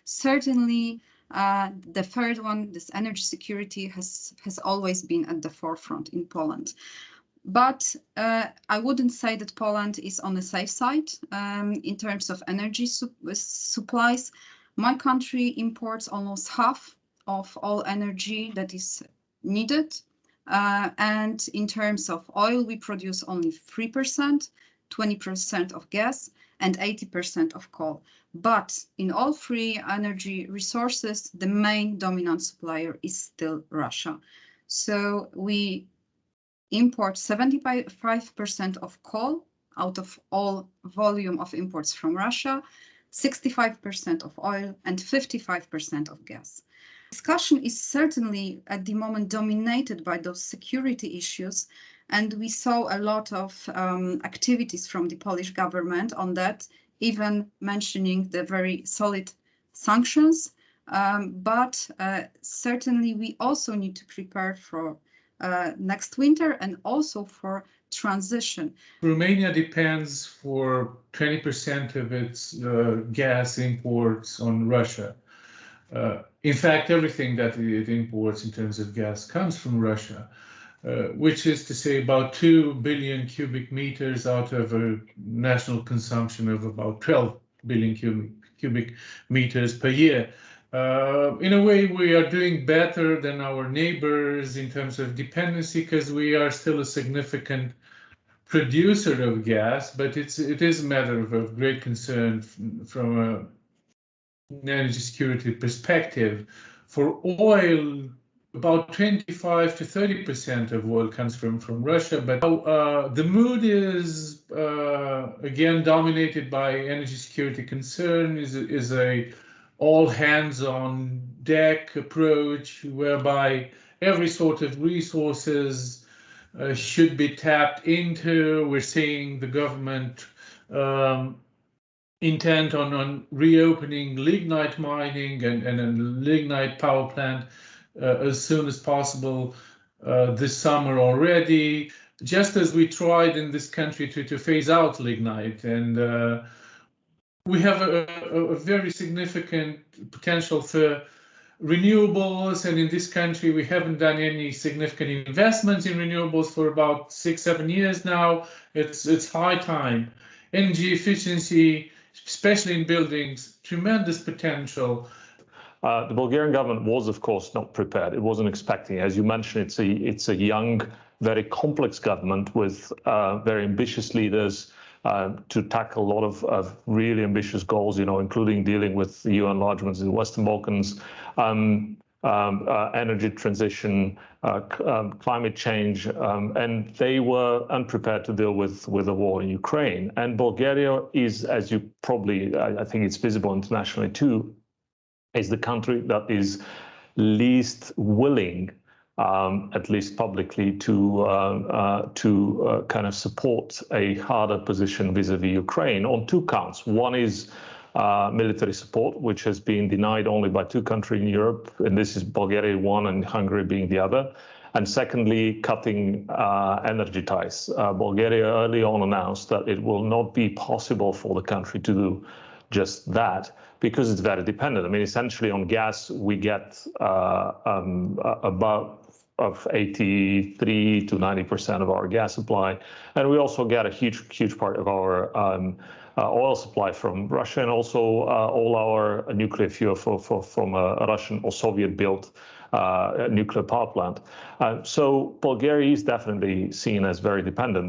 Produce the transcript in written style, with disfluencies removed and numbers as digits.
Certainly, the third one, this energy security, has always been at the forefront in Poland. But I wouldn't say that Poland is on the safe side in terms of energy supplies. My country imports almost half of all energy that is needed. And in terms of oil, we produce only 3%, 20% of gas, and 80% of coal. But in all three energy resources, the main dominant supplier is still Russia. So we import 75% of coal out of all volume of imports from Russia, 65% of oil, and 55% of gas. Discussion is certainly at the moment dominated by those security issues, and we saw a lot of activities from the Polish government on that, even mentioning the very solid sanctions. But certainly we also need to prepare for next winter and also for transition. Romania depends for 20% of its gas imports on Russia. In fact, everything that it imports in terms of gas comes from Russia, which is to say about 2 billion cubic meters out of a national consumption of about 12 billion cubic meters per year. In a way, we are doing better than our neighbors in terms of dependency because we are still a significant producer of gas, but it is a matter of great concern from an energy security perspective. For oil, about 25 to 30% of oil comes from Russia, but the mood is again dominated by energy security concern. Is a all hands on deck approach whereby every sort of resources should be tapped into. We're seeing the government intent on reopening lignite mining and a lignite power plant as soon as possible this summer already, just as we tried in this country to phase out lignite. And we have a very significant potential for renewables, and in this country we haven't done any significant investments in renewables for about 6-7 years now. It's high time. Energy efficiency, especially in buildings, tremendous potential. The Bulgarian government was, of course, not prepared. It wasn't expecting. As you mentioned, it's a young, very complex government with very ambitious leaders to tackle a lot of really ambitious goals, including dealing with the EU enlargements in the Western Balkans, energy transition, climate change, and they were unprepared to deal with the war in Ukraine. And Bulgaria is, as you probably, I think it's visible internationally too, is the country that is least willing, at least publicly, to kind of support a harder position vis-a-vis Ukraine on two counts. One is military support, which has been denied only by two countries in Europe, and this is Bulgaria one and Hungary being the other. And secondly, cutting energy ties. Bulgaria early on announced that it will not be possible for the country to do just that because it's very dependent. I mean, essentially on gas, we get about 83 to 90% of our gas supply, and we also get a huge part of our oil supply from Russia, and also all our nuclear fuel from a Russian or Soviet-built nuclear power plant. So Bulgaria is definitely seen as very dependent.